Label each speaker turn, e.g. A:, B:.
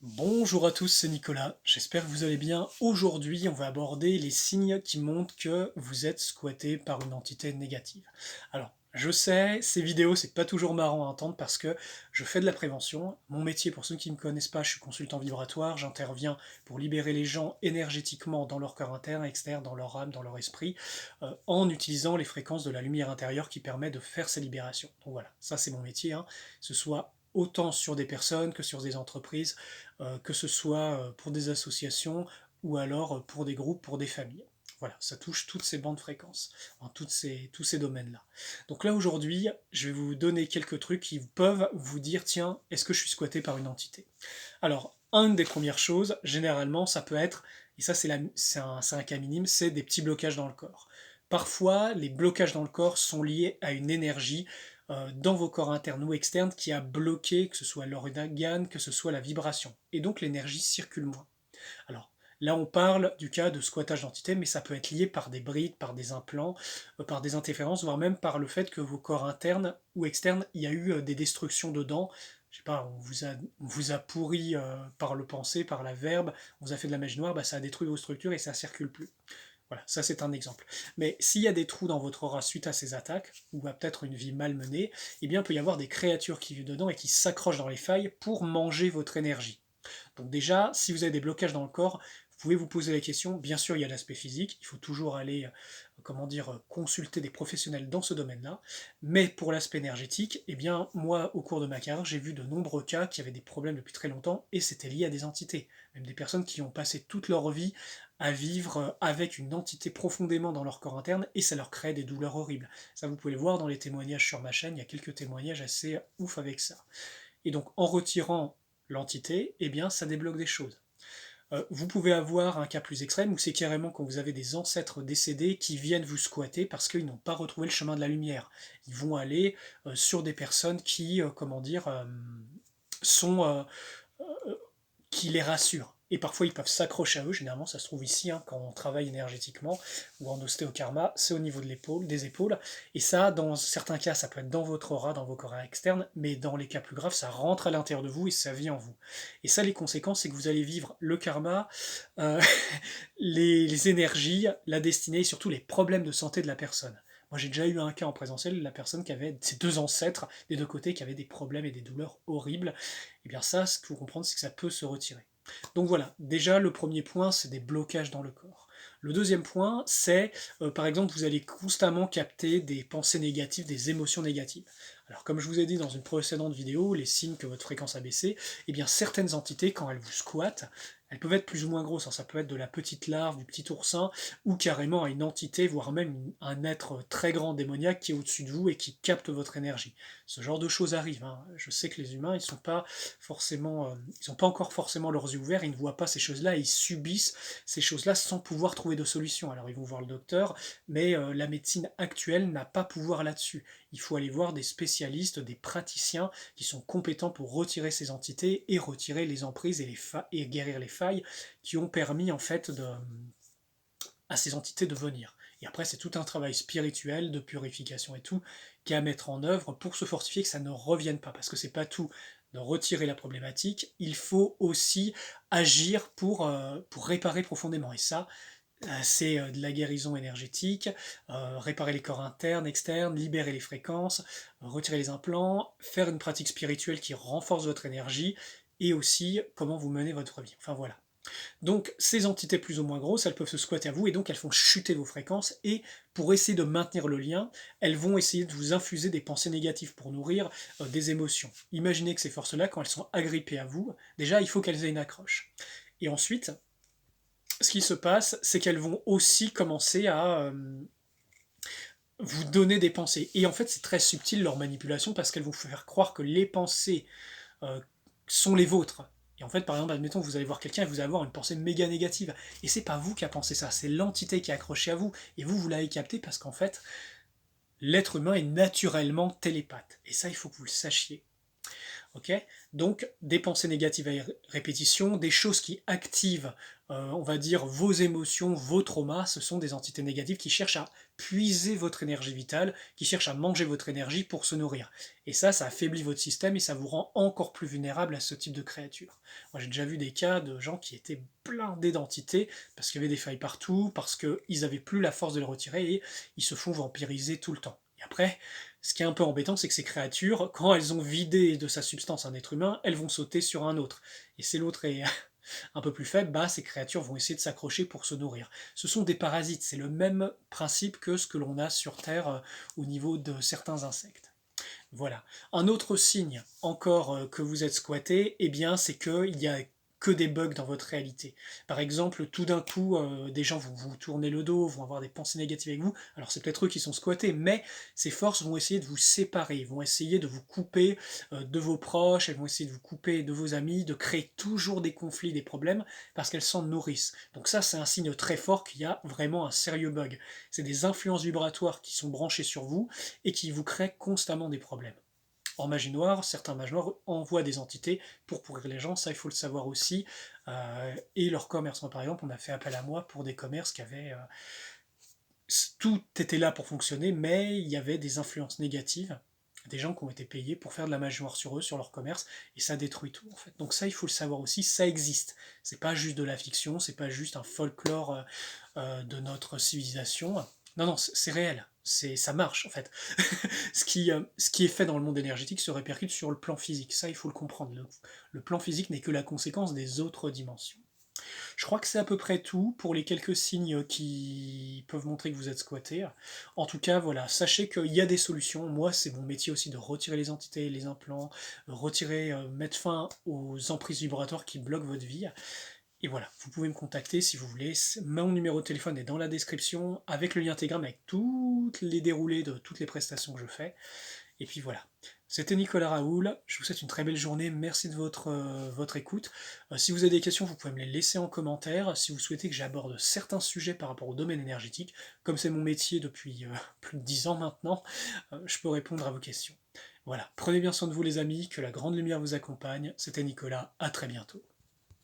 A: Bonjour à tous, c'est Nicolas, j'espère que vous allez bien. Aujourd'hui, on va aborder les signes qui montrent que vous êtes squatté par une entité négative. Alors, je sais, ces vidéos, c'est pas toujours marrant à entendre parce que je fais de la prévention. Mon métier, pour ceux qui ne me connaissent pas, je suis consultant vibratoire, j'interviens pour libérer les gens énergétiquement dans leur corps interne, externe, dans leur âme, dans leur esprit, en utilisant les fréquences de la lumière intérieure qui permet de faire ces libérations. Donc voilà, ça c'est mon métier, hein. Ce soit autant sur des personnes que sur des entreprises, que ce soit pour des associations ou alors pour des groupes, pour des familles. Voilà, ça touche toutes ces bandes fréquences, en tous ces domaines-là. Donc là aujourd'hui, je vais vous donner quelques trucs qui peuvent vous dire, tiens, est-ce que je suis squatté par une entité? Alors, une des premières choses, généralement, ça peut être, et ça c'est un cas minime, c'est des petits blocages dans le corps. Parfois, les blocages dans le corps sont liés à une énergie dans vos corps internes ou externes qui a bloqué, que ce soit l'organe, que ce soit la vibration. Et donc l'énergie circule moins. Alors, là on parle du cas de squattage d'entité, mais ça peut être lié par des brides, par des implants, par des interférences, voire même par le fait que vos corps internes ou externes, il y a eu des destructions dedans. Je sais pas, on vous a pourri par le pensée, par la verbe, on vous a fait de la magie noire, bah, ça a détruit vos structures et ça circule plus. Voilà, ça c'est un exemple. Mais s'il y a des trous dans votre aura suite à ces attaques, ou à peut-être une vie mal menée, eh bien il peut y avoir des créatures qui vivent dedans et qui s'accrochent dans les failles pour manger votre énergie. Donc déjà, si vous avez des blocages dans le corps, vous pouvez vous poser la question, bien sûr il y a l'aspect physique, il faut toujours aller, comment dire, consulter des professionnels dans ce domaine-là, mais pour l'aspect énergétique, eh bien moi au cours de ma carrière, j'ai vu de nombreux cas qui avaient des problèmes depuis très longtemps, et c'était lié à des entités, même des personnes qui ont passé toute leur vie à vivre avec une entité profondément dans leur corps interne, et ça leur crée des douleurs horribles. Ça vous pouvez le voir dans les témoignages sur ma chaîne, il y a quelques témoignages assez ouf avec ça. Et donc en retirant l'entité, eh bien ça débloque des choses. Vous pouvez avoir un cas plus extrême où c'est carrément quand vous avez des ancêtres décédés qui viennent vous squatter parce qu'ils n'ont pas retrouvé le chemin de la lumière. Ils vont aller sur des personnes qui, comment dire, sont qui les rassurent. Et parfois, ils peuvent s'accrocher à eux. Généralement, ça se trouve ici, hein, quand on travaille énergétiquement ou en ostéokarma, c'est au niveau de l'épaule, des épaules. Et ça, dans certains cas, ça peut être dans votre aura, dans vos corps externes, mais dans les cas plus graves, ça rentre à l'intérieur de vous et ça vit en vous. Et ça, les conséquences, c'est que vous allez vivre le karma, euh, les énergies, la destinée et surtout les problèmes de santé de la personne. Moi, j'ai déjà eu un cas en présentiel, la personne qui avait ses deux ancêtres des deux côtés qui avaient des problèmes et des douleurs horribles. Et bien ça, ce qu'il faut comprendre, c'est que ça peut se retirer. Donc voilà, déjà le premier point, c'est des blocages dans le corps. Le deuxième point, c'est, par exemple, vous allez constamment capter des pensées négatives, des émotions négatives. Alors comme je vous ai dit dans une précédente vidéo, les signes que votre fréquence a baissé, eh bien certaines entités, quand elles vous squattent, elles peuvent être plus ou moins grosses, hein. Ça peut être de la petite larve, du petit oursin, ou carrément à une entité, voire même un être très grand démoniaque qui est au-dessus de vous et qui capte votre énergie. Ce genre de choses arrive, hein. Je sais que les humains, ils sont pas forcément, ils n'ont pas encore forcément leurs yeux ouverts, ils ne voient pas ces choses-là, ils subissent ces choses-là sans pouvoir trouver de solution. Alors ils vont voir le docteur, mais la médecine actuelle n'a pas pouvoir là-dessus. Il faut aller voir des spécialistes, des praticiens qui sont compétents pour retirer ces entités et retirer les emprises et guérir les failles qui ont permis en fait à ces entités de venir. Et après, c'est tout un travail spirituel, de purification et tout, qui est à mettre en œuvre pour se fortifier que ça ne revienne pas. Parce que c'est pas tout de retirer la problématique, il faut aussi agir pour réparer profondément. Et ça, c'est de la guérison énergétique, réparer les corps internes, externes, libérer les fréquences, retirer les implants, faire une pratique spirituelle qui renforce votre énergie, et aussi comment vous menez votre vie. Enfin voilà. Donc ces entités plus ou moins grosses, elles peuvent se squatter à vous et donc elles font chuter vos fréquences et pour essayer de maintenir le lien, elles vont essayer de vous infuser des pensées négatives pour nourrir des émotions. Imaginez que ces forces-là, quand elles sont agrippées à vous, déjà il faut qu'elles aient une accroche. Et ensuite, ce qui se passe, c'est qu'elles vont aussi commencer à vous donner des pensées. Et en fait, c'est très subtil leur manipulation parce qu'elles vont vous faire croire que les pensées euh, sont les vôtres. Et en fait, par exemple, admettons, vous allez voir quelqu'un et vous allez avoir une pensée méga négative. Et c'est pas vous qui a pensé ça, c'est l'entité qui est accrochée à vous. Et vous l'avez capté parce qu'en fait, l'être humain est naturellement télépathe. Et ça, il faut que vous le sachiez. Ok. Donc des pensées négatives à répétition, des choses qui activent, on va dire, vos émotions, vos traumas, ce sont des entités négatives qui cherchent à puiser votre énergie vitale, qui cherchent à manger votre énergie pour se nourrir. Et ça affaiblit votre système et ça vous rend encore plus vulnérable à ce type de créatures. Moi j'ai déjà vu des cas de gens qui étaient blindés d'entités parce qu'il y avait des failles partout, parce qu'ils n'avaient plus la force de les retirer et ils se font vampiriser tout le temps. Et après, ce qui est un peu embêtant, c'est que ces créatures, quand elles ont vidé de sa substance un être humain, elles vont sauter sur un autre. Et si l'autre est un peu plus faible, bah, ces créatures vont essayer de s'accrocher pour se nourrir. Ce sont des parasites, c'est le même principe que ce que l'on a sur Terre au niveau de certains insectes. Voilà. Un autre signe encore que vous êtes squatté, eh bien, c'est qu'il y a que des bugs dans votre réalité. Par exemple, tout d'un coup, des gens vont vous tourner le dos, vont avoir des pensées négatives avec vous. Alors c'est peut-être eux qui sont squattés, mais ces forces vont essayer de vous séparer, vont essayer de vous couper de vos proches, elles vont essayer de vous couper de vos amis, de créer toujours des conflits, des problèmes, parce qu'elles s'en nourrissent. Donc ça, c'est un signe très fort qu'il y a vraiment un sérieux bug. C'est des influences vibratoires qui sont branchées sur vous et qui vous créent constamment des problèmes. En magie noire, certains mages noirs envoient des entités pour pourrir les gens, ça il faut le savoir aussi. Et leurs commerces, moi par exemple, on a fait appel à moi pour des commerces qui avaient... tout était là pour fonctionner, mais il y avait des influences négatives, des gens qui ont été payés pour faire de la magie noire sur eux, sur leur commerce, et ça détruit tout en fait. Donc ça il faut le savoir aussi, ça existe. C'est pas juste de la fiction, c'est pas juste un folklore de notre civilisation. Non, non, c'est réel, ça marche en fait. Ce qui est fait dans le monde énergétique se répercute sur le plan physique, ça il faut le comprendre. Le plan physique n'est que la conséquence des autres dimensions. Je crois que c'est à peu près tout pour les quelques signes qui peuvent montrer que vous êtes squatté. En tout cas, voilà, sachez qu'il y a des solutions. Moi, c'est mon métier aussi de retirer les entités, les implants, retirer, mettre fin aux emprises vibratoires qui bloquent votre vie. Et voilà, vous pouvez me contacter si vous voulez. Mon numéro de téléphone est dans la description, avec le lien Telegram, avec toutes les déroulés de toutes les prestations que je fais. Et puis voilà. C'était Nicolas Raoul, je vous souhaite une très belle journée, merci de votre écoute. Si vous avez des questions, vous pouvez me les laisser en commentaire. Si vous souhaitez que j'aborde certains sujets par rapport au domaine énergétique, comme c'est mon métier depuis plus de 10 ans maintenant, je peux répondre à vos questions. Voilà, prenez bien soin de vous les amis, que la grande lumière vous accompagne. C'était Nicolas, à très bientôt.